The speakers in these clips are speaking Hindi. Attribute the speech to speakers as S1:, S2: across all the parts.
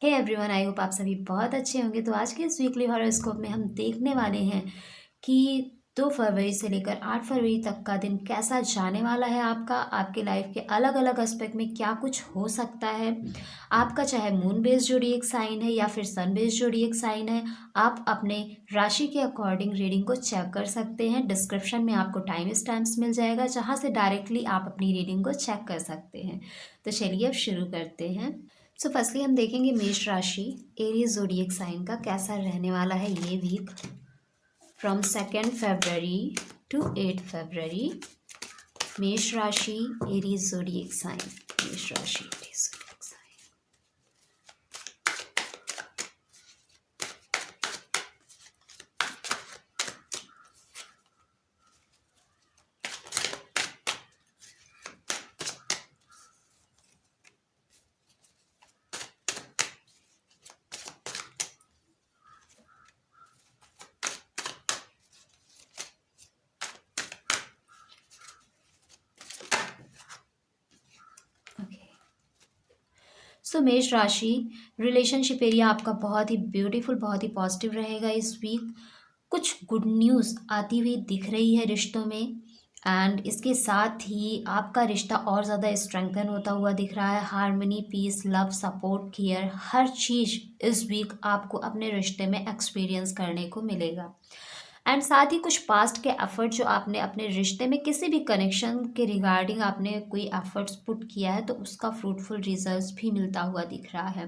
S1: हे एवरीवन, आई होप आप सभी बहुत अच्छे होंगे। तो आज के इस वीकली हॉरोस्कोप में हम देखने वाले हैं कि 2 फरवरी से लेकर 8 फरवरी तक का दिन कैसा जाने वाला है। आपके लाइफ के अलग अलग एस्पेक्ट में क्या कुछ हो सकता है। आपका चाहे मून बेस्ड जोडिएक साइन है या फिर सन बेस्ड जोडिएक साइन है, आप अपने राशि के अकॉर्डिंग रीडिंग को चेक कर सकते हैं। डिस्क्रिप्शन में आपको टाइम स्टैम्प्स मिल जाएगा जहाँ से डायरेक्टली आप अपनी रीडिंग को चेक कर सकते हैं। तो चलिए अब शुरू करते हैं। सो फर्स्टली हम देखेंगे मेष राशि एरीज जोडिएक साइन का कैसा रहने वाला है ये वीक फ्रॉम 2 फरवरी टू 8 फरवरी। मेष राशि एरीज जोडिएक साइन, मेष राशि एरीज जोडिएक साइन। सो मेष राशि रिलेशनशिप एरिया आपका बहुत ही ब्यूटीफुल, बहुत ही पॉजिटिव रहेगा इस वीक। कुछ गुड न्यूज़ आती हुई दिख रही है रिश्तों में, एंड इसके साथ ही आपका रिश्ता और ज़्यादा स्ट्रेंथन होता हुआ दिख रहा है। Harmony, peace, love, support, care, हर चीज़ इस वीक आपको अपने रिश्ते में एक्सपीरियंस करने को मिलेगा। एंड साथ ही कुछ पास्ट के एफर्ट जो आपने अपने रिश्ते में किसी भी कनेक्शन के रिगार्डिंग आपने कोई एफर्ट्स पुट किया है, तो उसका फ्रूटफुल रिजल्ट्स भी मिलता हुआ दिख रहा है।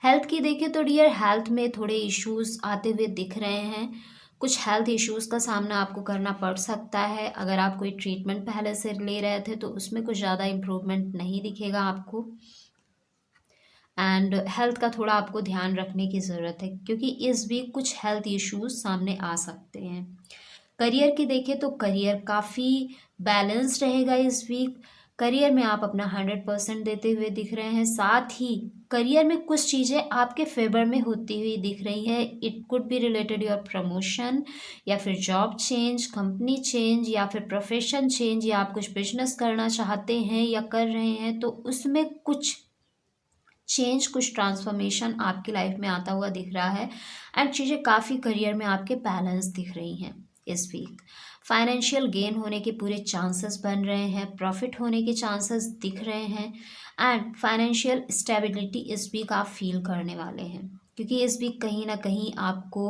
S1: हेल्थ की देखें तो डियर, हेल्थ में थोड़े इश्यूज आते हुए दिख रहे हैं। कुछ हेल्थ इश्यूज़ का सामना आपको करना पड़ सकता है। अगर आप कोई ट्रीटमेंट पहले से ले रहे थे तो उसमें कुछ ज़्यादा इम्प्रूवमेंट नहीं दिखेगा आपको। एंड हेल्थ का थोड़ा आपको ध्यान रखने की ज़रूरत है क्योंकि इस वीक कुछ हेल्थ इश्यूज सामने आ सकते हैं। करियर की देखें तो करियर काफ़ी बैलेंस्ड रहेगा इस वीक। करियर में आप अपना 100% देते हुए दिख रहे हैं। साथ ही करियर में कुछ चीज़ें आपके फेवर में होती हुई दिख रही है। It could be related your promotion या फिर जॉब चेंज, कंपनी चेंज या फिर प्रोफेशन चेंज, या आप कुछ बिजनेस करना चाहते हैं या कर रहे हैं तो उसमें कुछ चेंज, कुछ ट्रांसफॉर्मेशन आपकी लाइफ में आता हुआ दिख रहा है। एंड चीज़ें काफ़ी करियर में आपके बैलेंस दिख रही हैं इस वीक। फाइनेंशियल गेन होने के पूरे चांसेस बन रहे हैं, प्रॉफिट होने के चांसेस दिख रहे हैं। एंड फाइनेंशियल स्टेबिलिटी इस वीक आप फील करने वाले हैं क्योंकि इस वीक कहीं ना कहीं आपको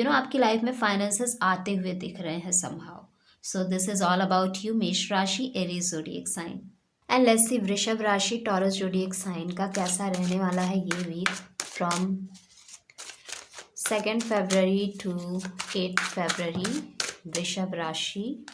S1: आपकी लाइफ में फाइनेंसेस आते हुए दिख रहे हैं somehow. So this is all about you Mesh rashi Aries zodiac sign. And let's see Vrishabh राशि टॉरस जोडिएक साइन का कैसा रहने वाला है ये वीक फ्रॉम 2 फरवरी टू 8 फरवरी। वृषभ राशि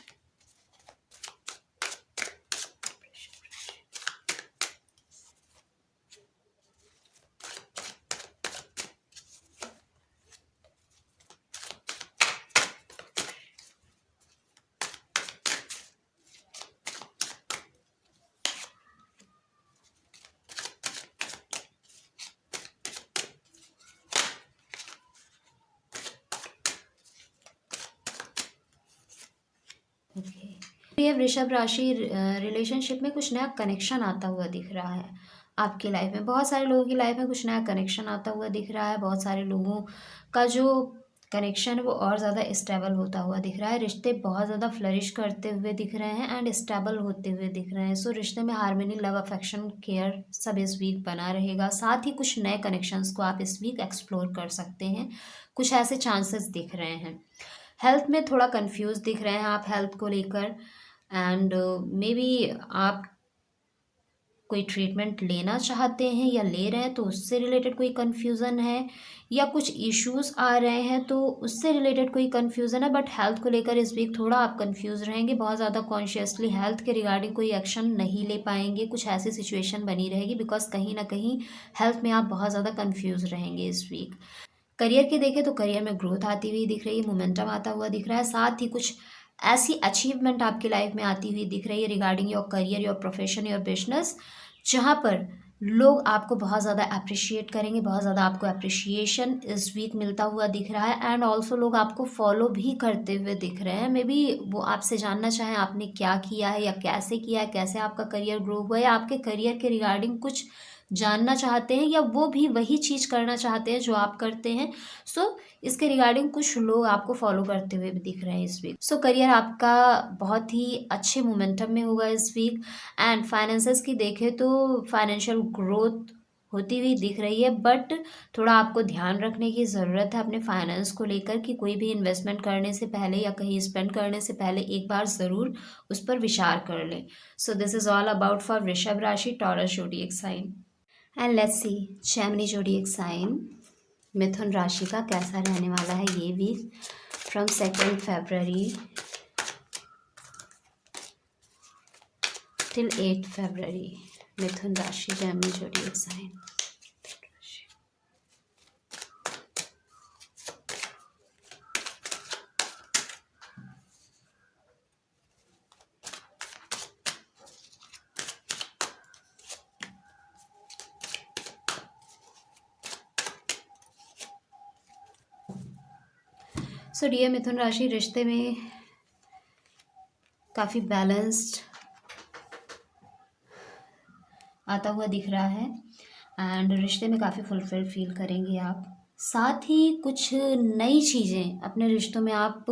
S1: ये वृषभ राशि रिलेशनशिप में कुछ नया कनेक्शन आता हुआ दिख रहा है आपकी लाइफ में। बहुत सारे लोगों की लाइफ में कुछ नया कनेक्शन आता हुआ दिख रहा है। बहुत सारे लोगों का जो कनेक्शन है वो और ज़्यादा स्टेबल होता हुआ दिख रहा है। रिश्ते बहुत ज़्यादा फ्लरिश करते हुए दिख रहे हैं एंड स्टेबल होते हुए दिख रहे हैं। सो रिश्ते में हार्मनी, लव, अफेक्शन, केयर सब इस वीक बना रहेगा। साथ ही कुछ नए कनेक्शंस को आप इस वीक एक्सप्लोर कर सकते हैं। कुछ ऐसे चांसेस दिख रहे हैं। हेल्थ में थोड़ा कंफ्यूज दिख रहे हैं आप हेल्थ को लेकर, एंड मे बी आप कोई ट्रीटमेंट लेना चाहते हैं या ले रहे हैं तो उससे रिलेटेड कोई कन्फ्यूज़न है, या कुछ इश्यूज आ रहे हैं तो उससे रिलेटेड कोई कन्फ्यूज़न है। बट हेल्थ को लेकर इस वीक थोड़ा आप कंफ्यूज रहेंगे। बहुत ज़्यादा कॉन्शियसली हेल्थ के रिगार्डिंग कोई एक्शन नहीं ले पाएंगे। कुछ ऐसी सिचुएशन बनी रहेगी बिकॉज कहीं ना कहीं हेल्थ में आप बहुत ज़्यादा कन्फ्यूज रहेंगे इस वीक। करियर की देखें तो करियर में ग्रोथ आती हुई दिख रही है, मोमेंटम आता हुआ दिख रहा है। साथ ही कुछ ऐसी अचीवमेंट आपकी लाइफ में आती हुई दिख रही है regarding your career, your profession, your business, जहाँ पर लोग आपको बहुत ज़्यादा अप्रिशिएट करेंगे। बहुत ज़्यादा आपको अप्रिशिएशन इस वीक मिलता हुआ दिख रहा है। एंड ऑल्सो लोग आपको फॉलो भी करते हुए दिख रहे हैं। मे बी वो आपसे जानना चाहें आपने क्या किया है या कैसे किया है, कैसे आपका करियर ग्रो हुआ है, या आपके करियर के रिगार्डिंग कुछ जानना चाहते हैं या वो भी वही चीज़ करना चाहते हैं जो आप करते हैं। सो इसके रिगार्डिंग कुछ लोग आपको फॉलो करते हुए भी दिख रहे हैं इस वीक। सो करियर आपका बहुत ही अच्छे मोमेंटम में होगा इस वीक। एंड फाइनेंसेस की देखें तो फाइनेंशियल ग्रोथ होती हुई दिख रही है, बट थोड़ा आपको ध्यान रखने की ज़रूरत है अपने फाइनेंस को लेकर कि कोई भी इन्वेस्टमेंट करने से पहले या कहीं स्पेंड करने से पहले एक बार ज़रूर उस पर विचार कर लें। So this is all about for वृषभ राशि, Taurus zodiac sign. And let's see Gemini zodiac sign, मिथुन राशि का कैसा रहने वाला है ये week from 2 February till 8 February. मिथुन राशि, Gemini zodiac sign. So dear मिथुन राशि, रिश्ते में काफ़ी बैलेंस्ड आता हुआ दिख रहा है एंड रिश्ते में काफ़ी फुलफिल फील करेंगे आप। साथ ही कुछ नई चीज़ें अपने रिश्तों में आप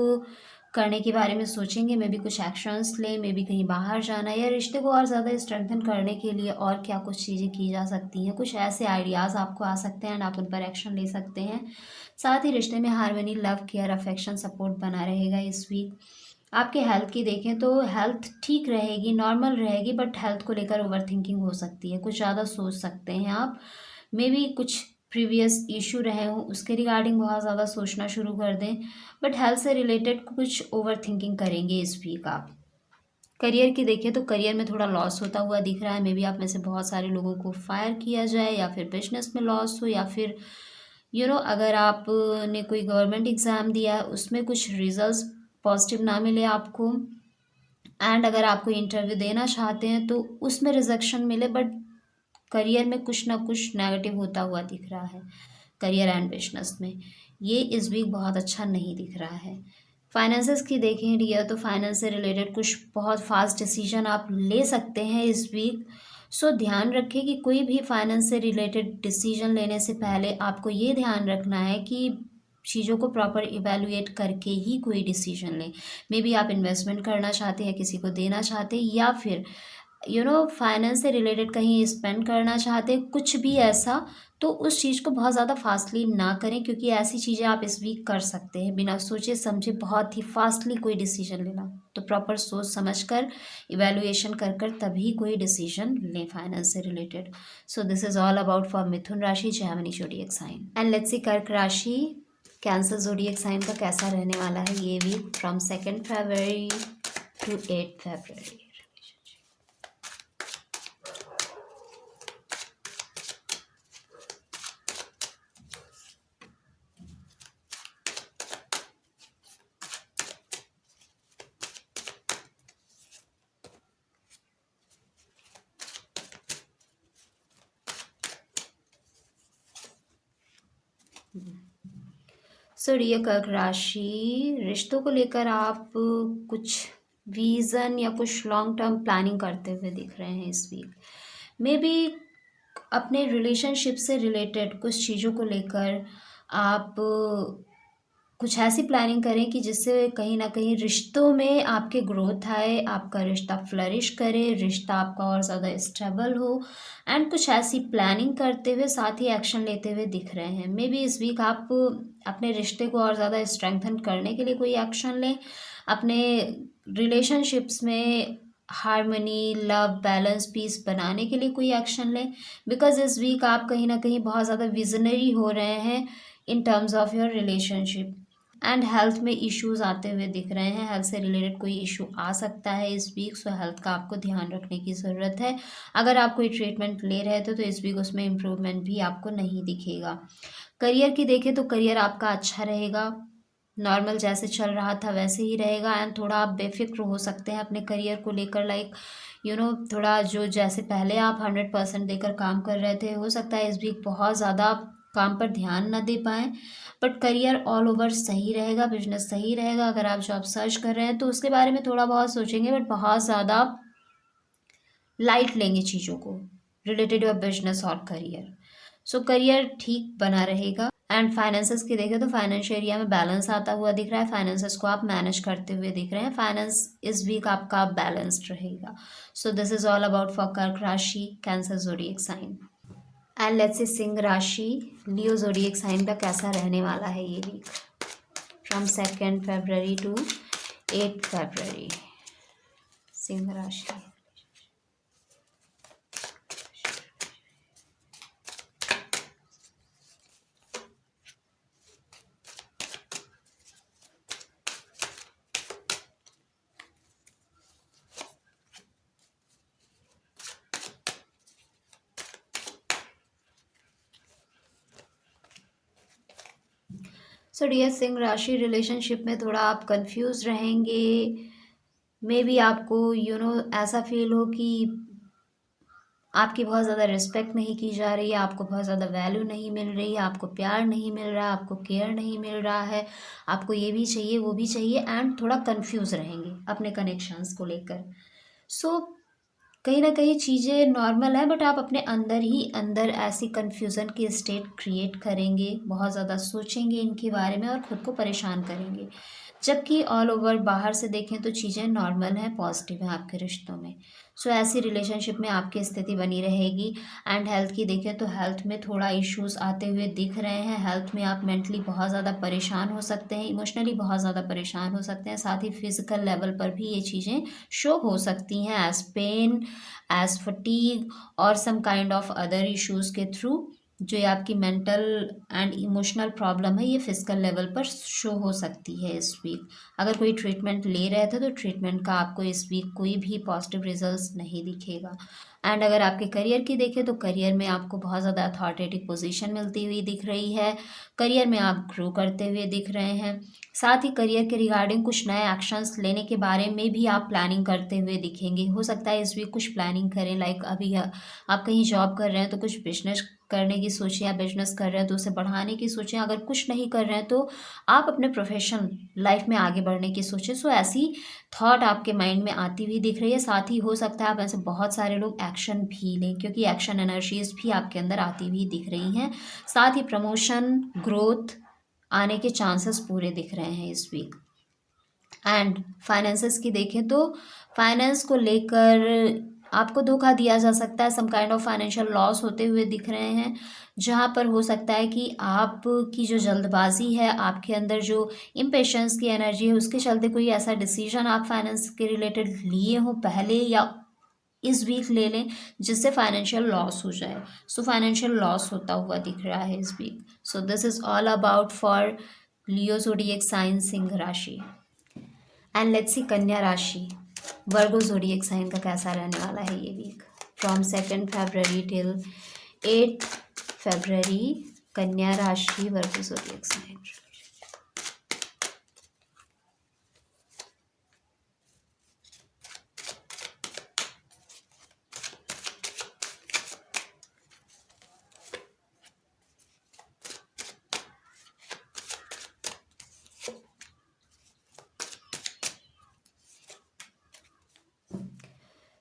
S1: करने के बारे में सोचेंगे, मे बी कुछ एक्शंस लें, मे बी कहीं बाहर जाना या रिश्ते को और ज़्यादा स्ट्रेंथन करने के लिए और क्या कुछ चीज़ें की जा सकती हैं। कुछ ऐसे आइडियाज़ आपको आ सकते हैं एंड आप उन पर एक्शन ले सकते हैं। साथ ही रिश्ते में harmony, love, care, affection, support बना रहेगा इस वीक। आपके हेल्थ की देखें तो हेल्थ ठीक रहेगी, नॉर्मल रहेगी, बट हेल्थ को लेकर ओवर थिंकिंग हो सकती है, कुछ ज़्यादा सोच सकते हैं आप। मे बी कुछ प्रीवियस इशू रहे हों उसके रिगार्डिंग बहुत ज़्यादा सोचना शुरू कर दें, बट हेल्थ से रिलेटेड कुछ ओवर थिंकिंग करेंगे इस वीक आप। करियर की देखें तो करियर में थोड़ा लॉस होता हुआ दिख रहा है। मे बी आप में से बहुत सारे लोगों को फायर किया जाए या फिर बिजनेस में लॉस हो, या फिर अगर आपने कोई गवर्नमेंट एग्ज़ाम दिया है उसमें कुछ रिजल्ट्स पॉजिटिव ना मिले आपको, एंड अगर आप कोई इंटरव्यू देना चाहते हैं तो उसमें रिजेक्शन मिले, बट करियर में कुछ ना कुछ नेगेटिव होता हुआ दिख रहा है करियर एंड बिजनेस में। ये इस वीक बहुत अच्छा नहीं दिख रहा है। फाइनेंसेस की देखें डियर तो फाइनेंस से रिलेटेड कुछ बहुत फास्ट डिसीजन आप ले सकते हैं इस वीक। सो ध्यान रखें कि कोई भी फाइनेंस से रिलेटेड डिसीजन लेने से पहले आपको ये ध्यान रखना है कि चीज़ों को प्रॉपर इवेलुएट करके ही कोई डिसीजन लें। मे बी आप इन्वेस्टमेंट करना चाहते हैं, किसी को देना चाहते हैं, या फिर फाइनेंस से रिलेटेड कहीं स्पेंड करना चाहते हैं, कुछ भी ऐसा, तो उस चीज़ को बहुत ज़्यादा फास्टली ना करें, क्योंकि ऐसी चीज़ें आप इस वीक कर सकते हैं बिना सोचे समझे बहुत ही फास्टली कोई डिसीजन लेना। तो प्रॉपर सोच समझ कर इवेलुएशन कर कर तभी कोई डिसीजन लें फाइनेंस से related. So this is all about for मिथुन राशि, Gemini zodiac sign. And let's see कर्क राशि, कैंसर ज़ोडिएक साइन का कैसा रहने वाला है ये week from 2 February to 8 February. So dear Kark rashi, रिश्तों को लेकर आप कुछ विज़न या कुछ लॉन्ग टर्म प्लानिंग करते हुए दिख रहे हैं इस वीक। मे बी अपने रिलेशनशिप से रिलेटेड कुछ चीज़ों को लेकर आप कुछ ऐसी प्लानिंग करें कि जिससे कहीं ना कहीं रिश्तों में आपके ग्रोथ आए, आपका रिश्ता फ्लरिश करे, रिश्ता आपका और ज़्यादा स्टेबल हो। एंड कुछ ऐसी प्लानिंग करते हुए साथ ही एक्शन लेते हुए दिख रहे हैं। मे बी इस वीक आप अपने रिश्ते को और ज़्यादा स्ट्रेंथन करने के लिए कोई एक्शन लें, अपने रिलेशनशिप्स में हारमनी, लव, बैलेंस, पीस बनाने के लिए कोई एक्शन लें, बिकॉज इस वीक आप कहीं ना कहीं बहुत ज़्यादा विजनरी हो रहे हैं in terms of your relationship. And health में इश्यूज आते हुए दिख रहे हैं, हेल्थ से रिलेटेड कोई इशू आ सकता है इस वीक। सो हेल्थ का आपको ध्यान रखने की ज़रूरत है। अगर आप कोई ट्रीटमेंट ले रहे थे तो इस वीक उसमें इम्प्रूवमेंट भी आपको नहीं दिखेगा। करियर की देखें तो करियर आपका अच्छा रहेगा, नॉर्मल जैसे चल रहा था वैसे ही रहेगा। एंड थोड़ा आप बेफिक्र हो सकते हैं अपने करियर को लेकर, लाइक थोड़ा जो जैसे पहले आप 100% देकर काम कर रहे थे, हो सकता है इस वीक बहुत ज़्यादा काम पर ध्यान ना दे पाएँ, बट करियर ऑल ओवर सही रहेगा, बिजनेस सही रहेगा। अगर आप जॉब सर्च कर रहे हैं तो उसके बारे में थोड़ा बहुत सोचेंगे, बट बहुत ज़्यादा लाइट लेंगे चीज़ों को। रिलेटेड योर बिजनेस और करियर। सो करियर ठीक बना रहेगा। एंड फाइनेंसेस की देखें तो फाइनेंस एरिया में बैलेंस आता हुआ दिख रहा है, फाइनेंसेस को आप मैनेज करते हुए दिख रहे हैं, फाइनेंस इस वीक आपका बैलेंस्ड रहेगा। So this is all about for Kark राशि, cancer zodiac sign. And let's say Singh राशि, लियो ज़ोडिएक साइन का कैसा रहने वाला है ये week from 2 February to 8 February। सिंह राशि। सो डियर सिंह राशि, रिलेशनशिप में थोड़ा आप कंफ्यूज रहेंगे। मे बी आपको ऐसा फील हो कि आपकी बहुत ज़्यादा रिस्पेक्ट नहीं की जा रही है, आपको बहुत ज़्यादा वैल्यू नहीं मिल रही है, आपको प्यार नहीं मिल रहा है, आपको केयर नहीं मिल रहा है, आपको ये भी चाहिए वो भी चाहिए, एंड थोड़ा कंफ्यूज रहेंगे अपने कनेक्शंस को लेकर। सो कहीं ना कहीं चीज़ें नॉर्मल है, बट आप अपने अंदर ही अंदर ऐसी कन्फ्यूज़न की स्टेट क्रिएट करेंगे, बहुत ज़्यादा सोचेंगे इनके बारे में और ख़ुद को परेशान करेंगे। जबकि ऑल ओवर बाहर से देखें तो चीज़ें नॉर्मल हैं, पॉजिटिव हैं आपके रिश्तों में। सो ऐसी रिलेशनशिप में आपकी स्थिति बनी रहेगी। एंड हेल्थ की देखें तो हेल्थ में थोड़ा इश्यूज आते हुए दिख रहे हैं। हेल्थ में आप मेंटली बहुत ज़्यादा परेशान हो सकते हैं, इमोशनली बहुत ज़्यादा परेशान हो सकते हैं, साथ ही फिजिकल लेवल पर भी ये चीज़ें शो हो सकती हैं एज पेन, एज फटीग और some kind of other issues के थ्रू। जो ये आपकी मेंटल एंड इमोशनल प्रॉब्लम है ये फिजिकल लेवल पर शो हो सकती है इस वीक। अगर कोई ट्रीटमेंट ले रहे थे तो ट्रीटमेंट का आपको इस वीक कोई भी पॉजिटिव रिजल्ट्स नहीं दिखेगा। एंड अगर आपके करियर की देखें तो करियर में आपको बहुत ज़्यादा अथॉरिटेटिव पोजीशन मिलती हुई दिख रही है, करियर में आप ग्रो करते हुए दिख रहे हैं। साथ ही करियर के रिगार्डिंग कुछ नए एक्शंस लेने के बारे में भी आप प्लानिंग करते हुए दिखेंगे। हो सकता है इस वीक कुछ प्लानिंग करें, लाइक अभी आप कहीं जॉब कर रहे हैं तो कुछ बिजनेस करने की सोचें, या बिजनेस कर रहे हैं तो उसे बढ़ाने की सोचें। अगर कुछ नहीं कर रहे हैं तो आप अपने प्रोफेशन लाइफ में आगे बढ़ने की सोचें। सो ऐसी थॉट आपके माइंड में आती हुई दिख रही है। साथ ही हो सकता है आप ऐसे बहुत सारे लोग एक्शन भी लें, क्योंकि एक्शन एनर्जीज भी आपके अंदर आती हुई दिख रही हैं। साथ ही प्रमोशन, ग्रोथ आने के चांसेस पूरे दिख रहे हैं इस वीक। एंड फाइनेंसेस की देखें तो फाइनेंस को लेकर आपको धोखा दिया जा सकता है, some kind of financial loss होते हुए दिख रहे हैं, जहां पर हो सकता है कि आपकी जो जल्दबाजी है, आपके अंदर जो इम्पेशंस की एनर्जी है, उसके चलते कोई ऐसा डिसीजन आप फाइनेंस के रिलेटेड लिए हो पहले या इस वीक ले लें जिससे फाइनेंशियल लॉस हो जाए। सो फाइनेंशियल लॉस होता हुआ दिख रहा है इस week. So this is all about for Leo zodiac sign, सिंह राशि। एंड लेट्स सी कन्या राशि, वर्गो ज़ोडिएक साइन का कैसा रहने वाला है ये week from 2 February till 8 February। Kanya राशि, Virgo zodiac sign.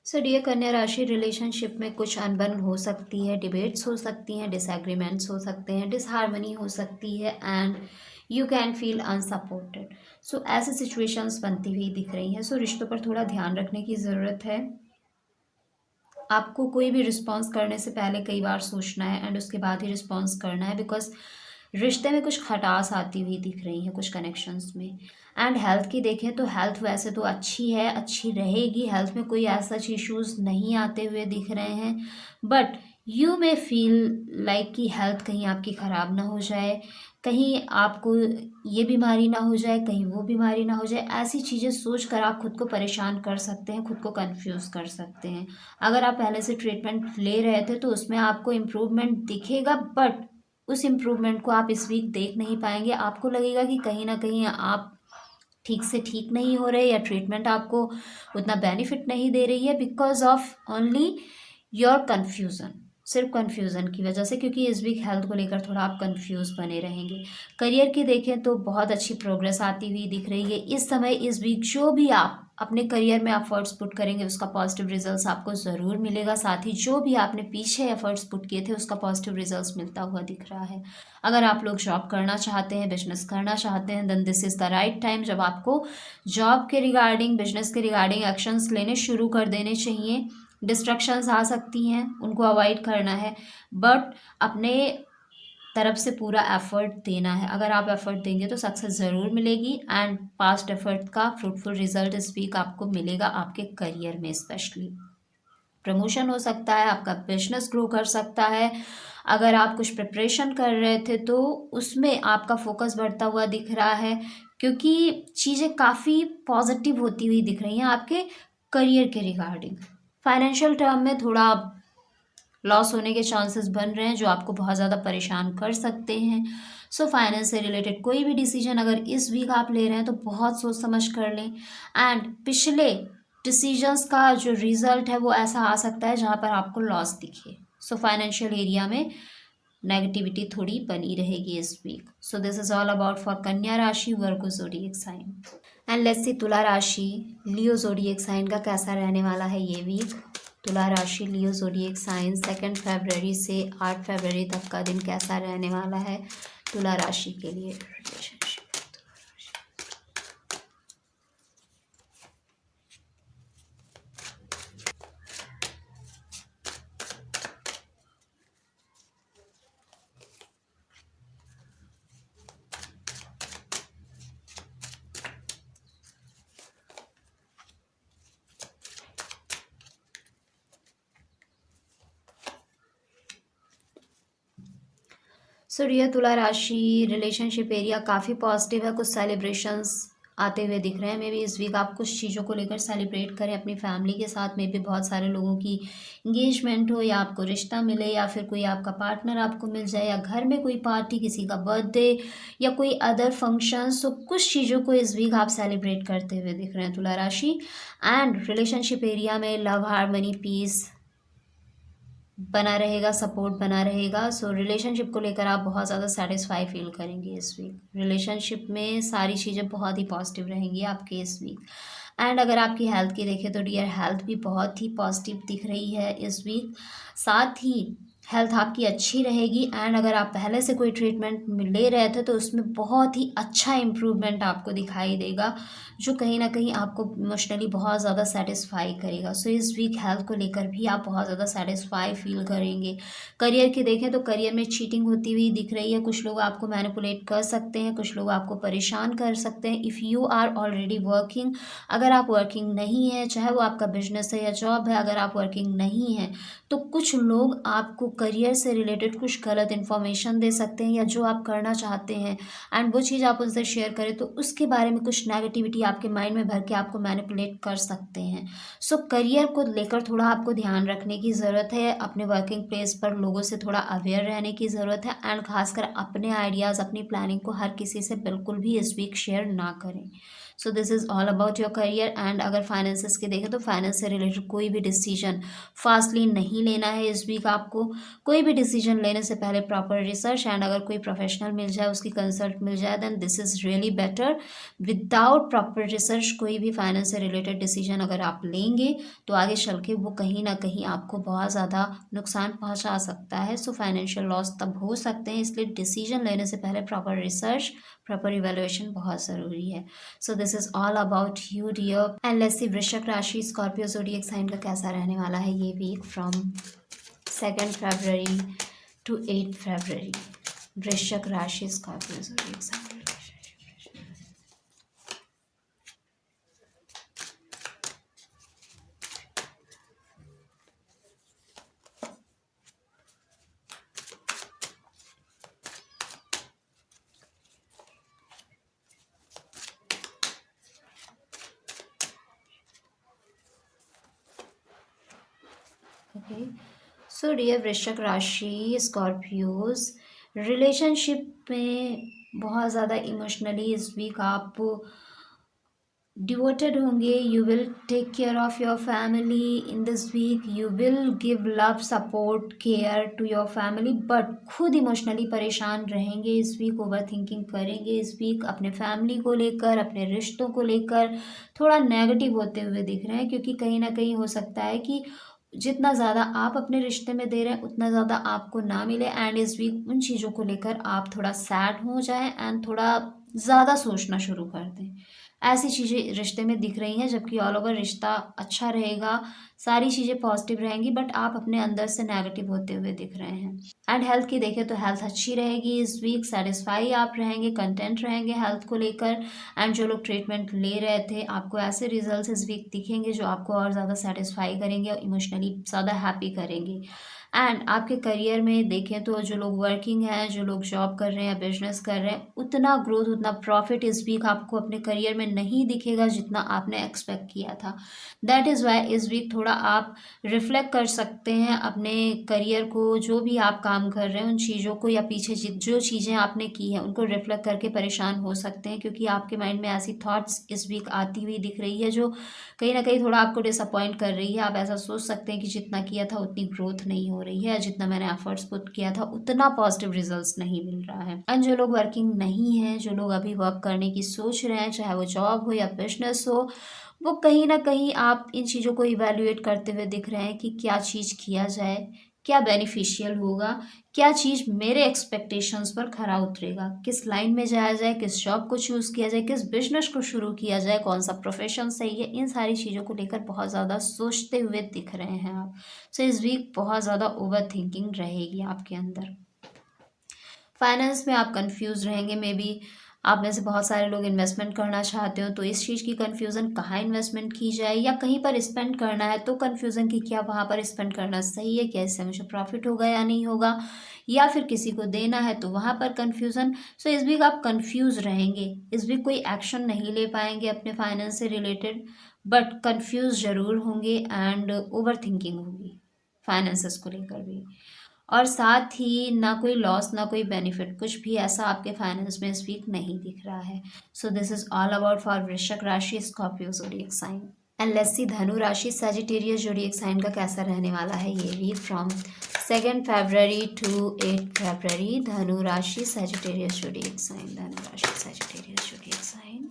S1: So dear Kanya rashi, relationship में कुछ अनबन हो सकती है, डिबेट्स हो सकती हैं, डिसएग्रीमेंट्स हो सकते हैं, डिसहार्मनी हो सकती है, and you can feel unsupported. So ऐसी सिचुएशंस बनती हुई दिख रही हैं। सो रिश्तों पर थोड़ा ध्यान रखने की ज़रूरत है। आपको कोई भी रिस्पॉन्स करने से पहले कई बार सोचना है एंड उसके बाद ही रिस्पॉन्स करना है, बिकॉज रिश्ते में कुछ खटास आती हुई दिख रही है कुछ कनेक्शंस में। एंड हेल्थ की देखें तो हेल्थ वैसे तो अच्छी है, अच्छी रहेगी, हेल्थ में कोई ऐसा इश्यूज नहीं आते हुए दिख रहे हैं, but you may feel like कि हेल्थ कहीं आपकी ख़राब ना हो जाए, कहीं आपको ये बीमारी ना हो जाए, कहीं वो बीमारी ना हो जाए। ऐसी चीज़ें सोच कर आप खुद को परेशान कर सकते हैं, खुद को कंफ्यूज कर सकते हैं। अगर आप पहले से ट्रीटमेंट ले रहे थे तो उसमें आपको इम्प्रूवमेंट दिखेगा, बट उस इम्प्रूवमेंट को आप इस वीक देख नहीं पाएंगे। आपको लगेगा कि कहीं ना कहीं आप ठीक से ठीक नहीं हो रहे, या ट्रीटमेंट आपको उतना बेनिफिट नहीं दे रही है, because of only your confusion. सिर्फ कन्फ्यूज़न की वजह से, क्योंकि इस वीक हेल्थ को लेकर थोड़ा आप कन्फ्यूज़ बने रहेंगे। करियर की देखें तो बहुत अच्छी प्रोग्रेस आती हुई दिख रही है इस समय। इस वीक जो भी आप अपने करियर में एफर्ट्स पुट करेंगे उसका पॉजिटिव रिजल्ट्स आपको ज़रूर मिलेगा। साथ ही जो भी आपने पीछे एफर्ट्स पुट किए थे उसका पॉजिटिव रिजल्ट्स मिलता हुआ दिख रहा है। अगर आप लोग जॉब करना चाहते हैं, बिजनेस करना चाहते हैं, then this is the right time जब आपको जॉब के रिगार्डिंग, बिजनेस के रिगार्डिंग एक्शंस लेने शुरू कर देने चाहिए। डिस्ट्रक्शंस आ सकती हैं, उनको अवॉइड करना है, बट अपने तरफ से पूरा एफर्ट देना है। अगर आप एफर्ट देंगे तो सक्सेस ज़रूर मिलेगी एंड पास्ट एफर्ट का फ्रूटफुल रिजल्ट इस वीक आपको मिलेगा आपके करियर में। स्पेशली प्रमोशन हो सकता है, आपका बिजनेस ग्रो कर सकता है। अगर आप कुछ प्रिपरेशन कर रहे थे तो उसमें आपका फोकस बढ़ता हुआ दिख रहा है, क्योंकि चीज़ें काफ़ी पॉजिटिव होती हुई दिख रही हैं आपके करियर के रिगार्डिंग। फाइनेंशियल टर्म में थोड़ा लॉस होने के चांसेस बन रहे हैं जो आपको बहुत ज़्यादा परेशान कर सकते हैं। सो फाइनेंस से रिलेटेड कोई भी डिसीजन अगर इस वीक आप ले रहे हैं तो बहुत सोच समझ कर लें। एंड पिछले डिसीजंस का जो रिजल्ट है वो ऐसा आ सकता है जहाँ पर आपको लॉस दिखे। सो फाइनेंशियल एरिया में नेगेटिविटी थोड़ी बनी रहेगी इस week. So this is all about for कन्या राशि, Virgo zodiac sign. And let's see तुला राशि, लियो ज़ोडिएक साइन का कैसा रहने वाला है ये वीक। तुला राशि, लियो ज़ोडिएक साइन, 2 फरवरी से 8 फरवरी तक का दिन कैसा रहने वाला है तुला राशि के लिए। सो डियर तुला राशि, रिलेशनशिप एरिया काफ़ी पॉजिटिव है। कुछ सेलिब्रेशंस आते हुए दिख रहे हैं। मे बी इस वीक आप कुछ चीज़ों को लेकर सेलिब्रेट करें अपनी फैमिली के साथ। मे बी बहुत सारे लोगों की इंगेजमेंट हो, या आपको रिश्ता मिले, या फिर कोई आपका पार्टनर आपको मिल जाए, या घर में कोई पार्टी, किसी का बर्थडे या कोई अदर फंक्शन। सो कुछ चीज़ों को इस वीक आप सेलिब्रेट करते हुए दिख रहे हैं तुला राशि। एंड रिलेशनशिप एरिया में लव, हार्मनी, पीस बना रहेगा, सपोर्ट बना रहेगा। सो रिलेशनशिप को लेकर आप बहुत ज़्यादा सेटिस्फाई फील करेंगे इस वीक। रिलेशनशिप में सारी चीज़ें बहुत ही पॉजिटिव रहेंगी आपके इस वीक। एंड अगर आपकी हेल्थ की देखें तो डियर हेल्थ भी बहुत ही पॉजिटिव दिख रही है इस वीक। साथ ही हेल्थ आपकी अच्छी रहेगी। एंड अगर आप पहले से कोई ट्रीटमेंट ले रहे थे तो उसमें बहुत ही अच्छा इम्प्रूवमेंट आपको दिखाई देगा, जो कहीं ना कहीं आपको इमोशनली बहुत ज़्यादा सेटिस्फाई करेगा। सो इस वीक हेल्थ को लेकर भी आप बहुत ज़्यादा सेटिस्फाई फील करेंगे। करियर की देखें तो करियर में चीटिंग होती हुई दिख रही है। कुछ लोग आपको मैनिपुलेट कर सकते हैं, कुछ लोग आपको परेशान कर सकते हैं। If you are already working, अगर आप वर्किंग नहीं है, चाहे वो आपका बिजनेस है या जॉब है, अगर आप वर्किंग नहीं है तो कुछ लोग आपको करियर से रिलेटेड कुछ गलत इन्फॉर्मेशन दे सकते हैं, या जो आप करना चाहते हैं एंड वो चीज़ आप उनसे शेयर करें तो उसके बारे में कुछ नेगेटिविटी आपके माइंड में भर के आपको मैनिपुलेट कर सकते हैं। सो करियर को लेकर थोड़ा आपको ध्यान रखने की ज़रूरत है। अपने वर्किंग प्लेस पर लोगों से थोड़ा अवेयर रहने की ज़रूरत है। एंड खासकर अपने आइडियाज़, अपनी प्लानिंग को हर किसी से बिल्कुल भी इस वीक शेयर ना करें। सो this is all about your career. And अगर फाइनेंसेस की देखें तो फाइनेंस से रिलेटेड कोई भी डिसीजन फास्टली नहीं लेना है इस वीक आपको। कोई भी डिसीजन लेने से पहले प्रॉपर रिसर्च, एंड अगर कोई प्रोफेशनल मिल जाए, उसकी कंसल्ट मिल जाए, then this is really better. Without proper research कोई भी फाइनेंस से रिलेटेड डिसीजन अगर आप लेंगे तो आगे चल के वो कहीं ना कहीं आपको बहुत ज़्यादा नुकसान पहुंचा सकता है। सो फाइनेंशियल लॉस तब हो सकते हैं, इसलिए डिसीजन लेने से पहले प्रॉपर रिसर्च, प्रॉपर इवेल्युएशन बहुत ज़रूरी है। So this is all about you dear. And let's see Vrishchik rashi, Scorpio zodiac sign का कैसा रहने वाला है ये वीक फ्रॉम 2 फरवरी to 8 February. Vrishchik rashi, Scorpio zodiac sign. Okay, so dear Vrishchik rashi, Scorpios, relationship में बहुत ज़्यादा इमोशनली इस वीक आप डिवोटेड होंगे, you will take care of your family in this week, you will give love support care to your family, but खुद इमोशनली परेशान रहेंगे इस वीक, ओवर थिंकिंग करेंगे इस वीक, अपने फैमिली को लेकर, अपने रिश्तों को लेकर थोड़ा नेगेटिव होते हुए दिख रहे हैं, क्योंकि कहीं ना कहीं हो सकता है कि जितना ज़्यादा आप अपने रिश्ते में दे रहे हैं उतना ज़्यादा आपको ना मिले, एंड इस वीक उन चीज़ों को लेकर आप थोड़ा सैड हो जाएं एंड थोड़ा ज़्यादा सोचना शुरू कर दें। ऐसी चीज़ें रिश्ते में दिख रही हैं, जबकि ऑल ओवर रिश्ता अच्छा रहेगा, सारी चीज़ें पॉजिटिव रहेंगी, बट आप अपने अंदर से नेगेटिव होते हुए दिख रहे हैं। एंड हेल्थ की देखें तो हेल्थ अच्छी रहेगी इस वीक, सेटिस्फाई आप रहेंगे, कंटेंट रहेंगे हेल्थ को लेकर। एंड जो लोग ट्रीटमेंट ले रहे थे, आपको ऐसे रिजल्ट्स इस वीक दिखेंगे जो आपको और ज़्यादा सेटिस्फाई करेंगे और इमोशनली ज़्यादा हैप्पी करेंगे। एंड आपके करियर में देखें तो जो लोग वर्किंग हैं, जो लोग जॉब कर रहे हैं, बिजनेस कर रहे हैं, उतना ग्रोथ, उतना प्रॉफिट इस वीक आपको अपने करियर में नहीं दिखेगा जितना आपने एक्सपेक्ट किया था। दैट इज़ वाई इस वीक थोड़ा आप रिफ्लेक्ट कर सकते हैं अपने करियर को, जो भी आप काम कर रहे हैं उन चीज़ों को, या पीछे जो चीज़ें आपने की हैं उनको रिफ्लेक्ट करके परेशान हो सकते हैं, क्योंकि आपके माइंड में ऐसी थॉट्स इस वीक आती हुई दिख रही है जो कहीं ना कहीं थोड़ा आपको डिसअपॉइंट कर रही है। आप ऐसा सोच सकते हैं कि जितना किया था उतनी ग्रोथ नहीं हो रही है, जितना मैंने एफर्ट्स पुट किया था उतना पॉजिटिव रिजल्ट्स नहीं मिल रहा है। एंड जो लोग वर्किंग नहीं हैं, जो लोग अभी वर्क करने की सोच रहे हैं, चाहे वो जॉब हो या बिजनेस हो, वो कहीं ना कहीं आप इन चीज़ों को इवेल्युएट करते हुए दिख रहे हैं कि क्या चीज़ किया जाए, क्या बेनिफिशियल होगा, क्या चीज़ मेरे एक्सपेक्टेशंस पर खरा उतरेगा, किस लाइन में जाया जाए, किस जॉब को चूज़ किया जाए, किस बिजनेस को शुरू किया जाए, कौन सा प्रोफेशन सही है, इन सारी चीज़ों को लेकर बहुत ज़्यादा सोचते हुए दिख रहे हैं आप। सो इस वीक बहुत ज़्यादा ओवर थिंकिंग रहेगी आपके अंदर। फाइनेंस में आप कंफ्यूज रहेंगे, मे बी आप में से बहुत सारे लोग इन्वेस्टमेंट करना चाहते हो, तो इस चीज़ की कंफ्यूजन कहाँ इन्वेस्टमेंट की जाए, या कहीं पर स्पेंड करना है तो कंफ्यूजन की क्या वहाँ पर स्पेंड करना सही है, क्या इससे मुझे प्रॉफिट होगा या नहीं होगा, या फिर किसी को देना है तो वहाँ पर कंफ्यूजन। सो इस वीक आप कंफ्यूज रहेंगे, इस वीक कोई एक्शन नहीं ले पाएंगे अपने फाइनेंस से रिलेटेड, बट कंफ्यूज जरूर होंगे एंड ओवर थिंकिंग होगी फाइनेंसेस को लेकर भी। और साथ ही ना कोई लॉस ना कोई बेनिफिट, कुछ भी ऐसा आपके फाइनेंस में इस वीक नहीं दिख रहा है। So this is all about for Vrishchik rashi, Scorpio zodiac sign. And let's see Dhanu rashi Sagittarius zodiac sign का कैसा रहने वाला है ये वीक फ्रॉम 2 फरवरी टू 8 फरवरी। धनु राशि सजिटेरियस ज़ोडिएक साइन, धनु राशि सजिटेरियस ज़ोडिएक साइन।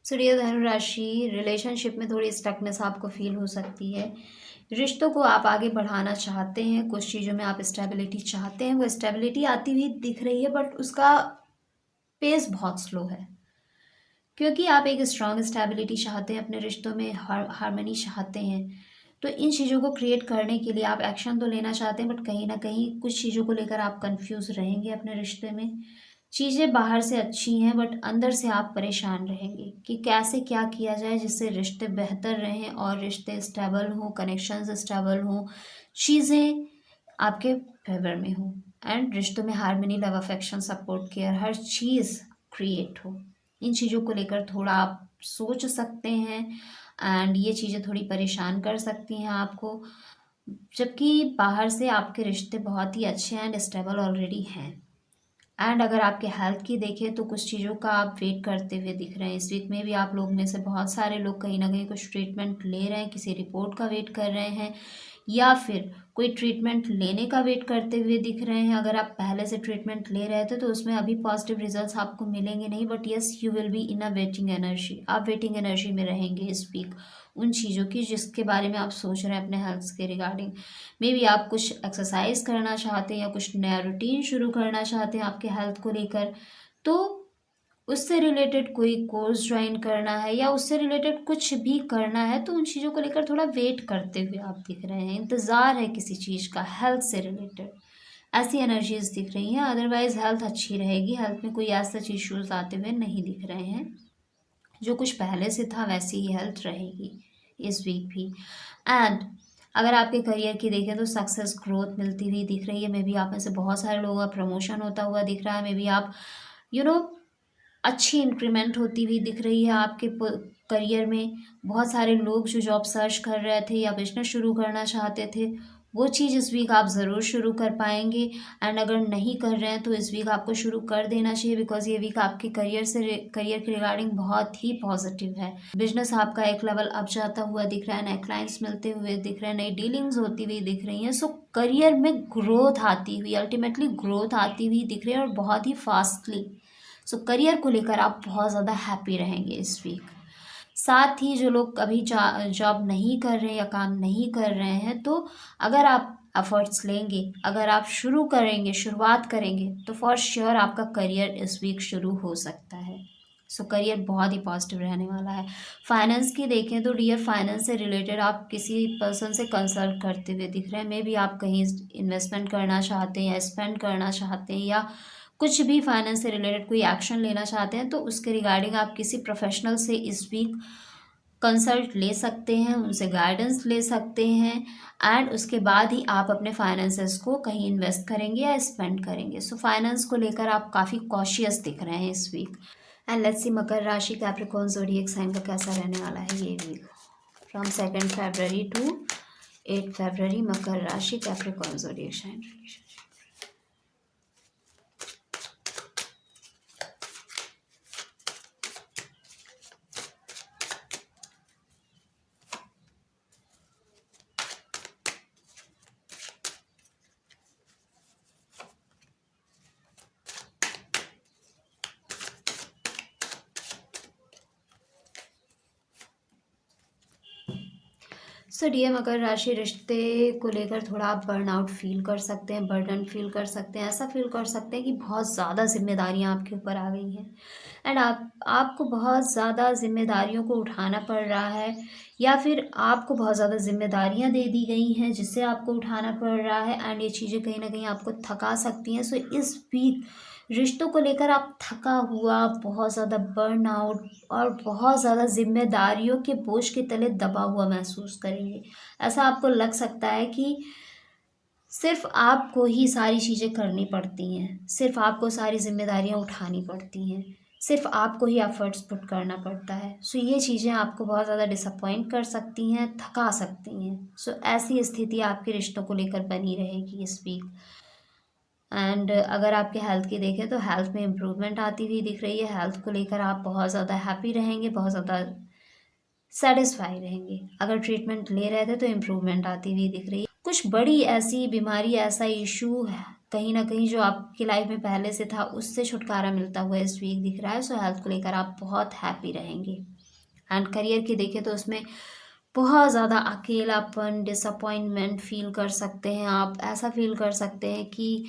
S1: सूर्य धनु राशि, रिलेशनशिप में थोड़ी स्टकनेस आपको फील हो सकती है, रिश्तों को आप आगे बढ़ाना चाहते हैं, कुछ चीज़ों में आप स्टेबिलिटी चाहते हैं, वो स्टेबिलिटी आती हुई दिख रही है, बट उसका पेस बहुत स्लो है, क्योंकि आप एक स्ट्रांग स्टेबिलिटी चाहते हैं अपने रिश्तों में, हारमनी चाहते हैं। तो इन चीज़ों को क्रिएट करने के लिए आप एक्शन तो लेना चाहते हैं, बट कहीं ना कहीं कुछ चीज़ों को लेकर आप कंफ्यूज रहेंगे अपने रिश्ते में। चीज़ें बाहर से अच्छी हैं, बट अंदर से आप परेशान रहेंगे कि कैसे क्या किया जाए जिससे रिश्ते बेहतर रहें और रिश्ते स्टेबल हों, कनेक्शंस स्टेबल हों, चीज़ें आपके फेवर में हो, एंड रिश्तों में harmony, love, affection, support, care, हर चीज़ क्रिएट हो। इन चीज़ों को लेकर थोड़ा आप सोच सकते हैं, एंड ये चीज़ें थोड़ी परेशान कर सकती हैं आपको, जबकि बाहर से आपके रिश्ते बहुत ही अच्छे एंड स्टेबल ऑलरेडी हैं। एंड अगर आपके हेल्थ की देखें तो कुछ चीज़ों का आप वेट करते हुए दिख रहे हैं इस वीक में भी। आप लोग में से बहुत सारे लोग कहीं ना कहीं कुछ ट्रीटमेंट ले रहे हैं, किसी रिपोर्ट का वेट कर रहे हैं, या फिर कोई ट्रीटमेंट लेने का वेट करते हुए दिख रहे हैं। अगर आप पहले से ट्रीटमेंट ले रहे थे तो उसमें अभी पॉजिटिव रिजल्ट्स आपको मिलेंगे नहीं, but yes you will be in a waiting energy, आप वेटिंग एनर्जी में रहेंगे इस वीक उन चीज़ों की जिसके बारे में आप सोच रहे हैं अपने हेल्थ के रिगार्डिंग। मे बी आप कुछ एक्सरसाइज करना चाहते हैं या कुछ नया रूटीन शुरू करना चाहते हैं आपके हेल्थ को लेकर, तो उससे रिलेटेड कोई कोर्स ज्वाइन करना है या उससे रिलेटेड कुछ भी करना है, तो उन चीज़ों को लेकर थोड़ा वेट करते हुए आप दिख रहे हैं, इंतज़ार है किसी चीज़ का हेल्थ से रिलेटेड, ऐसी एनर्जीज दिख रही हैं। अदरवाइज हेल्थ अच्छी रहेगी, हेल्थ में कोई ऐसा इश्यूज आते हुए नहीं दिख रहे हैं, जो कुछ पहले से था वैसी ही हेल्थ रहेगी इस वीक भी। एंड अगर आपके करियर की देखें तो सक्सेस ग्रोथ मिलती हुई दिख रही है। मे बी आप में से बहुत सारे लोगों का प्रमोशन होता हुआ दिख रहा है। मे बी आप यू नो अच्छी इंक्रीमेंट होती हुई दिख रही है आपके करियर में। बहुत सारे लोग जो जॉब सर्च कर रहे थे या बिजनेस शुरू करना चाहते थे, वो चीज़ इस वीक आप ज़रूर शुरू कर पाएंगे। एंड अगर नहीं कर रहे हैं तो इस वीक आपको शुरू कर देना चाहिए, बिकॉज ये वीक आपके करियर के रिगार्डिंग बहुत ही पॉजिटिव है। बिजनेस आपका एक लेवल अप जाता हुआ दिख रहा है, नए क्लाइंट्स मिलते हुए दिख रहे हैं, नई डीलिंग्स होती हुई दिख रही हैं। सो करियर में ग्रोथ आती हुई, अल्टीमेटली ग्रोथ आती हुई दिख रही है, और बहुत ही फास्टली। सो करियर को लेकर आप बहुत ज़्यादा हैप्पी रहेंगे इस वीक। साथ ही जो लोग अभी जॉब नहीं कर रहे हैं या काम नहीं कर रहे हैं, तो अगर आप एफर्ट्स लेंगे, अगर आप शुरू करेंगे, शुरुआत करेंगे, तो फॉर श्योर आपका करियर इस वीक शुरू हो सकता है। सो करियर बहुत ही पॉजिटिव रहने वाला है। फाइनेंस की देखें तो डियर, फाइनेंस से रिलेटेड आप किसी पर्सन से कंसल्ट करते हुए दिख रहे हैं। मे बी आप कहीं इन्वेस्टमेंट करना चाहते हैं या स्पेंड करना चाहते हैं, या कुछ भी फाइनेंस से रिलेटेड कोई एक्शन लेना चाहते हैं, तो उसके रिगार्डिंग आप किसी प्रोफेशनल से इस वीक कंसल्ट ले सकते हैं, उनसे गाइडेंस ले सकते हैं। एंड उसके बाद ही आप अपने फाइनेंसेस को कहीं इन्वेस्ट करेंगे या स्पेंड करेंगे। सो फाइनेंस को लेकर आप काफ़ी कॉशियस दिख रहे हैं इस वीक। एंड लेट्स सी मकर राशि कैप्रिकॉर्न ज़ोडिएक साइन का कैसा रहने वाला है ये week, from 2 February to 8 February. मकर राशि Capricorn zodiac sign. So dear मकर राशि, रिश्ते को लेकर थोड़ा आप बर्नआउट फील कर सकते हैं, बर्डन फील कर सकते हैं, ऐसा फील कर सकते हैं कि बहुत ज़्यादा जिम्मेदारियां आपके ऊपर आ गई हैं। एंड आपको बहुत ज़्यादा जिम्मेदारियों को उठाना पड़ रहा है, या फिर आपको बहुत ज़्यादा जिम्मेदारियां दे दी गई हैं जिससे आपको उठाना पड़ रहा है। एंड ये चीज़ें कहीं ना कहीं आपको थका सकती हैं। सो इस वीक रिश्तों को लेकर आप थका हुआ, बहुत ज़्यादा बर्नआउट और बहुत ज़्यादा जिम्मेदारियों के बोझ के तले दबा हुआ महसूस करेंगे। ऐसा आपको लग सकता है कि सिर्फ आपको ही सारी चीज़ें करनी पड़ती हैं, सिर्फ आपको सारी जिम्मेदारियां उठानी पड़ती हैं, सिर्फ आपको ही एफर्ट्स पुट करना पड़ता है। सो ये चीज़ें आपको बहुत ज़्यादा डिसअपॉइंट कर सकती हैं, थका सकती हैं। सो ऐसी स्थिति आपके रिश्तों को लेकर बनी रहेगी इस वीक। एंड अगर आपके हेल्थ की देखें तो हेल्थ में इम्प्रूवमेंट आती हुई दिख रही है। हेल्थ को लेकर आप बहुत ज़्यादा हैप्पी रहेंगे, बहुत ज़्यादा सेटिस्फाई रहेंगे। अगर ट्रीटमेंट ले रहे थे तो इम्प्रूवमेंट आती हुई दिख रही है। कुछ बड़ी ऐसी बीमारी, ऐसा इशू है कहीं ना कहीं जो आपकी लाइफ में पहले से था, उससे छुटकारा मिलता हुआ इस वीक दिख रहा है। सो हेल्थ को लेकर आप बहुत हैप्पी रहेंगे। एंड करियर की देखें तो उसमें बहुत ज़्यादा अकेलापन, डिसअपॉइंटमेंट फील कर सकते हैं आप। ऐसा फील कर सकते हैं कि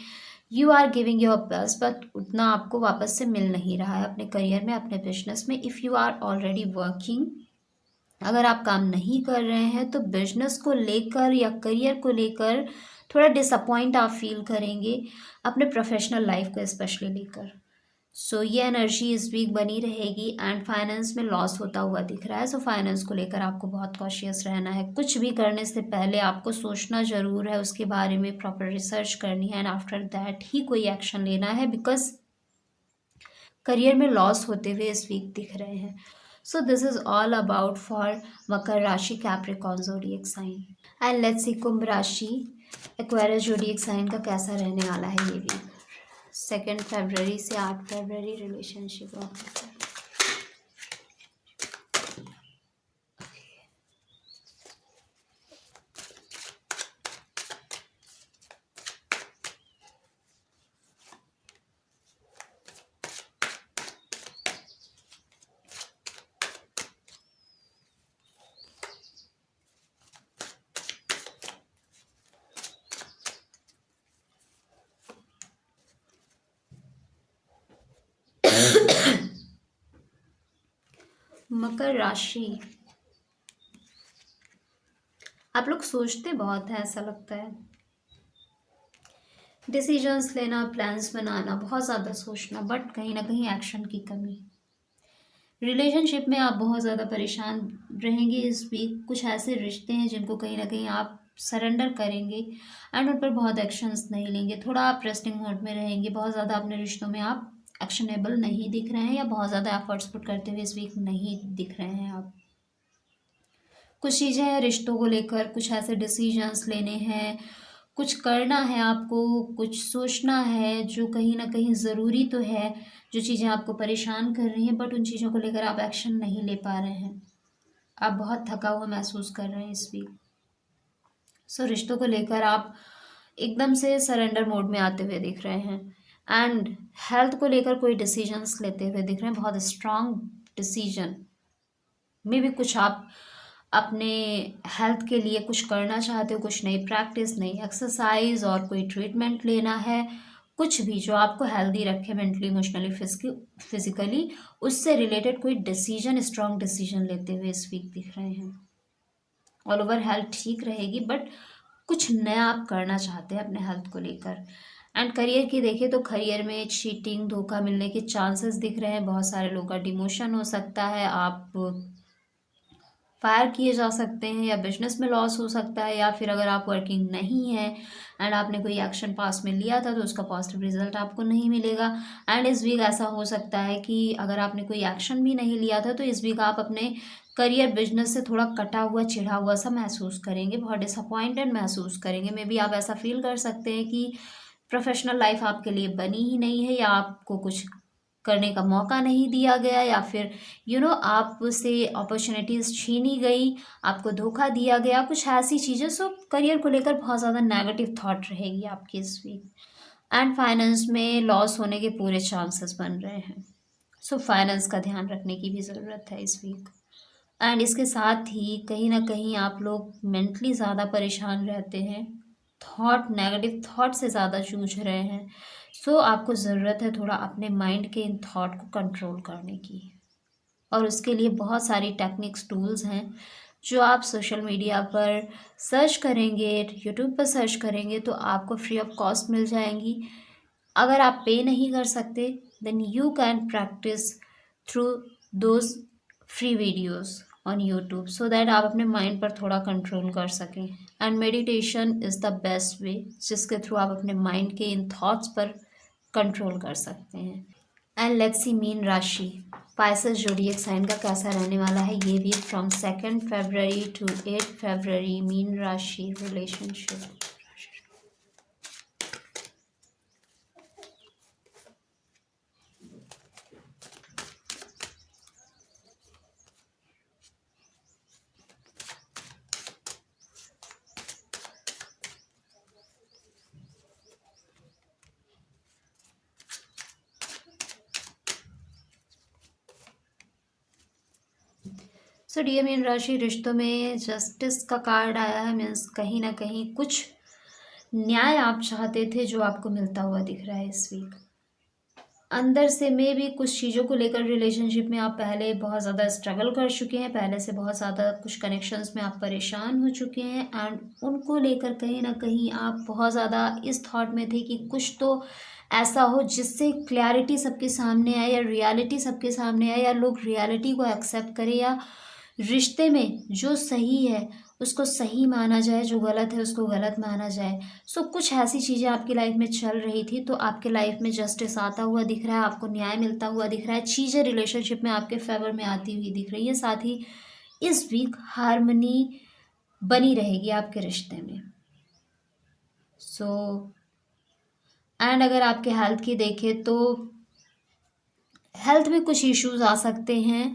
S1: you are giving your best, but उतना आपको वापस से मिल नहीं रहा है अपने करियर में, अपने बिजनेस में। If you are already working, अगर आप काम नहीं कर रहे हैं तो बिजनेस को लेकर या करियर को लेकर थोड़ा डिसअपॉइंट आप फील करेंगे, अपने प्रोफेशनल लाइफ को स्पेशली लेकर। सो ये एनर्जी इस वीक बनी रहेगी। एंड फाइनेंस में लॉस होता हुआ दिख रहा है। सो फाइनेंस को लेकर आपको बहुत कॉशियस रहना है। कुछ भी करने से पहले आपको सोचना ज़रूर है, उसके बारे में प्रॉपर रिसर्च करनी है, एंड आफ्टर दैट ही कोई एक्शन लेना है, बिकॉज करियर में लॉस होते हुए इस वीक दिख रहे हैं। So this is all about for मकर राशि Capricorn zodiac sign. And let's see कुंभ राशि एक्वेरियस ज़ोडिएक साइन का कैसा रहने वाला है ये वीक, 2 फरवरी से 8 फरवरी रिलेशनशिप ऑफ। मकर राशि, आप लोग सोचते बहुत हैं, ऐसा लगता है। डिसीजंस लेना, प्लान्स बनाना, बहुत ज़्यादा सोचना, बट कहीं ना कहीं एक्शन की कमी। रिलेशनशिप में आप बहुत ज़्यादा परेशान रहेंगे इस वीक। कुछ ऐसे रिश्ते हैं जिनको कहीं ना कहीं आप सरेंडर करेंगे एंड उन पर बहुत एक्शंस नहीं लेंगे, थोड़ा आप रेस्टिंग मोड में रहेंगे, बहुत ज़्यादा अपने रिश्तों में आप एक्शनेबल नहीं दिख रहे हैं या बहुत ज़्यादा एफर्ट्स पुट करते हुए इस वीक नहीं दिख रहे हैं आप। कुछ चीज़ें हैं रिश्तों को लेकर, कुछ ऐसे डिसीजंस लेने हैं, कुछ करना है आपको, कुछ सोचना है जो कहीं ना कहीं ज़रूरी तो है, जो चीज़ें आपको परेशान कर रही हैं बट उन चीज़ों को लेकर आप एक्शन नहीं ले पा रहे हैं, आप बहुत थका हुआ महसूस कर रहे हैं इस वीक। सो रिश्तों को लेकर आप एकदम से सरेंडर मोड में आते हुए दिख रहे हैं एंड हेल्थ को लेकर कोई डिसीजंस लेते हुए दिख रहे हैं, बहुत स्ट्रांग डिसीजन में भी कुछ आप अपने हेल्थ के लिए कुछ करना चाहते हो, कुछ नई प्रैक्टिस, नई एक्सरसाइज और कोई ट्रीटमेंट लेना है, कुछ भी जो आपको हेल्दी रखे मेंटली, इमोशनली, फिजिकली, उससे रिलेटेड कोई डिसीजन, स्ट्रांग डिसीजन लेते हुए इस वीक दिख रहे हैं। ऑल ओवर हेल्थ ठीक रहेगी बट कुछ नया आप करना चाहते हैं अपने हेल्थ को लेकर। एंड करियर की देखें तो करियर में चीटिंग, धोखा मिलने के चांसेस दिख रहे हैं, बहुत सारे लोगों का डिमोशन हो सकता है, आप फायर किए जा सकते हैं या बिजनेस में लॉस हो सकता है, या फिर अगर आप वर्किंग नहीं है एंड आपने कोई एक्शन पास में लिया था तो उसका पॉजिटिव रिजल्ट आपको नहीं मिलेगा। एंड इस वीक ऐसा हो सकता है कि अगर आपने कोई एक्शन भी नहीं लिया था तो इस वीक आप अपने करियर बिजनेस से थोड़ा कटा हुआ, चिढ़ा हुआ सा महसूस करेंगे, बहुत डिसअपॉइंटेड महसूस करेंगे। मे बी आप ऐसा फील कर सकते हैं कि प्रोफेशनल लाइफ आपके लिए बनी ही नहीं है या आपको कुछ करने का मौका नहीं दिया गया या फिर आपसे अपॉर्चुनिटीज़ छीनी गई, आपको धोखा दिया गया, कुछ ऐसी चीज़ें। सो करियर को लेकर बहुत ज़्यादा नेगेटिव थॉट रहेगी आपकी इस वीक। एंड फाइनेंस में लॉस होने के पूरे चांसेस बन रहे हैं, सो फाइनेंस का ध्यान रखने की भी ज़रूरत है इस वीक। एंड इसके साथ ही कहीं ना कहीं आप लोग मेंटली ज़्यादा परेशान रहते हैं, नेगेटिव थॉट से ज़्यादा जूझ रहे हैं। सो आपको ज़रूरत है थोड़ा अपने माइंड के इन थॉट को कंट्रोल करने की, और उसके लिए बहुत सारी टेक्निक्स, टूल्स हैं जो आप सोशल मीडिया पर सर्च करेंगे, यूट्यूब पर सर्च करेंगे तो आपको फ्री ऑफ कॉस्ट मिल जाएंगी। अगर आप पे नहीं कर सकते then you can practice through those free videos on YouTube, so that आप अपने माइंड पर थोड़ा कंट्रोल कर सकें। And meditation is the best way जिसके थ्रू आप अपने माइंड के इन थॉट्स पर कंट्रोल कर सकते हैं। And let's see Meen rashi, Pisces zodiac sign का कैसा रहने वाला है ये week from 2 February to 8 February. Meen rashi relationship. So dear Meen rashi, रिश्तों में जस्टिस का कार्ड आया है, मीन्स कहीं ना कहीं कुछ न्याय आप चाहते थे जो आपको मिलता हुआ दिख रहा है इस वीक। अंदर से में भी कुछ चीज़ों को लेकर रिलेशनशिप में आप पहले बहुत ज़्यादा स्ट्रगल कर चुके हैं, पहले से बहुत ज़्यादा कुछ कनेक्शंस में आप परेशान हो चुके हैं एंड उनको लेकर कहीं ना कहीं आप बहुत ज़्यादा इस थॉट में थे कि कुछ तो ऐसा हो जिससे क्लैरिटी सबके सामने आए या रियलिटी सबके सामने आए, या लोग रियलिटी को एक्सेप्ट करें, या रिश्ते में जो सही है उसको सही माना जाए, जो गलत है उसको गलत माना जाए। सो कुछ ऐसी चीज़ें आपकी लाइफ में चल रही थी तो आपके लाइफ में जस्टिस आता हुआ दिख रहा है, आपको न्याय मिलता हुआ दिख रहा है, चीज़ें रिलेशनशिप में आपके फेवर में आती हुई दिख रही है। साथ ही इस वीक हारमनी बनी रहेगी आपके रिश्ते में। सो एंड अगर आपके हेल्थ की देखें तो हेल्थ में कुछ इश्यूज आ सकते हैं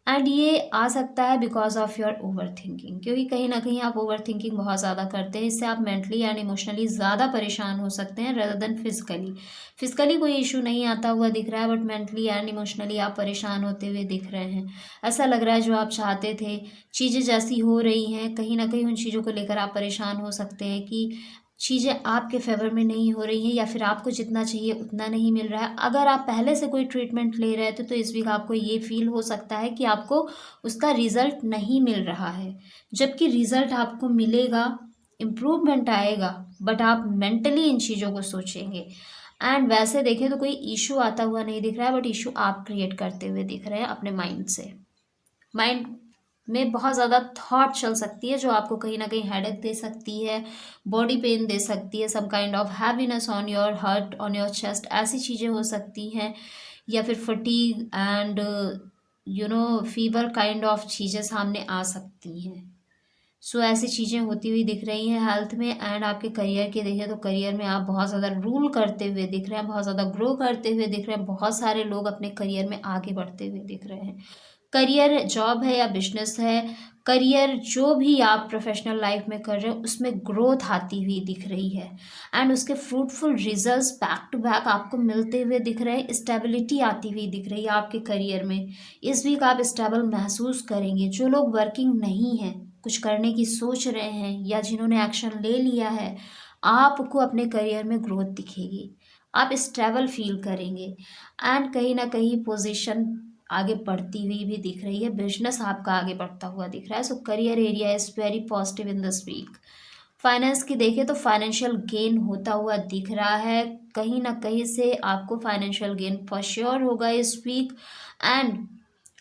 S1: एंड ये आ सकता है because of your over thinking, क्योंकि कहीं ना कहीं आप ओवर थिंकिंग बहुत ज़्यादा करते हैं, इससे आप मेंटली एंड इमोशनली ज़्यादा परेशान हो सकते हैं रेदर देन फिजिकली कोई इशू नहीं आता हुआ दिख रहा है बट मेंटली एंड इमोशनली आप परेशान होते हुए दिख रहे हैं। ऐसा लग रहा है जो आप चाहते थे चीज़ें जैसी हो रही हैं, कहीं ना कहीं उन चीज़ों को लेकर आप परेशान हो सकते हैं कि चीज़ें आपके फेवर में नहीं हो रही हैं या फिर आपको जितना चाहिए उतना नहीं मिल रहा है। अगर आप पहले से कोई ट्रीटमेंट ले रहे थे तो इस वीक आपको ये फील हो सकता है कि आपको उसका रिज़ल्ट नहीं मिल रहा है, जबकि रिज़ल्ट आपको मिलेगा, इम्प्रूवमेंट आएगा, बट आप मेंटली इन चीज़ों को सोचेंगे। एंड वैसे देखें तो कोई इशू आता हुआ नहीं दिख रहा है बट इशू आप क्रिएट करते हुए दिख रहे हैं अपने माइंड से। माइंड में बहुत ज़्यादा थॉट चल सकती है, जो आपको कहीं ना कहीं हेडेक दे सकती है, बॉडी पेन दे सकती है, some kind of heaviness on your heart, on your chest, ऐसी चीज़ें हो सकती हैं, या फिर fatigue and fever kind of चीज़ें सामने आ सकती हैं। सो ऐसी चीज़ें होती हुई दिख रही हैं हेल्थ में। एंड आपके करियर के देखें तो करियर में आप बहुत ज़्यादा रूल करते हुए दिख रहे हैं, बहुत ज़्यादा ग्रो करते हुए दिख रहे हैं, बहुत सारे लोग अपने करियर में आगे बढ़ते हुए दिख रहे हैं। करियर जॉब है या बिजनेस है, करियर जो भी आप प्रोफेशनल लाइफ में कर रहे हैं उसमें ग्रोथ आती हुई दिख रही है, एंड उसके fruitful results back to back आपको मिलते हुए दिख रहे हैं, स्टेबिलिटी आती हुई दिख रही है आपके करियर में। इस वीक आप स्टेबल महसूस करेंगे। जो लोग वर्किंग नहीं हैं, कुछ करने की सोच रहे हैं, या जिन्होंने एक्शन ले लिया है, आपको अपने करियर में ग्रोथ दिखेगी, आप स्टेबल फील करेंगे, एंड कहीं ना कहीं पोजीशन आगे बढ़ती हुई भी दिख रही है, बिजनेस आपका आगे बढ़ता हुआ दिख रहा है। So career area is very positive in this week. Finance की देखें तो फाइनेंशियल गेन होता हुआ दिख रहा है, कहीं ना कहीं से आपको फाइनेंशियल गेन फॉर श्योर होगा इस वीक, एंड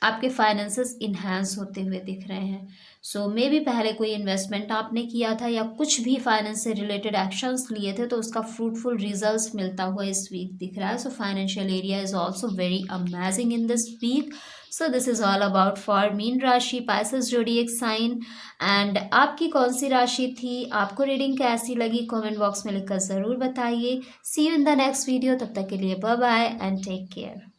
S1: आपके फाइनेंसेस इन्हांस होते हुए दिख रहे हैं। सो मे बी पहले कोई इन्वेस्टमेंट आपने किया था या कुछ भी फाइनेंस से रिलेटेड एक्शंस लिए थे, तो उसका फ्रूटफुल रिजल्ट्स मिलता हुआ इस वीक दिख रहा है। So financial area is also very amazing in this week. So this is all about for Meen rashi, Pisces zodiac sign. And आपकी कौन सी राशि थी, आपको रीडिंग कैसी लगी, कमेंट बॉक्स में लिखकर ज़रूर बताइए। See you in the next video, तब तक के लिए bye bye and take care.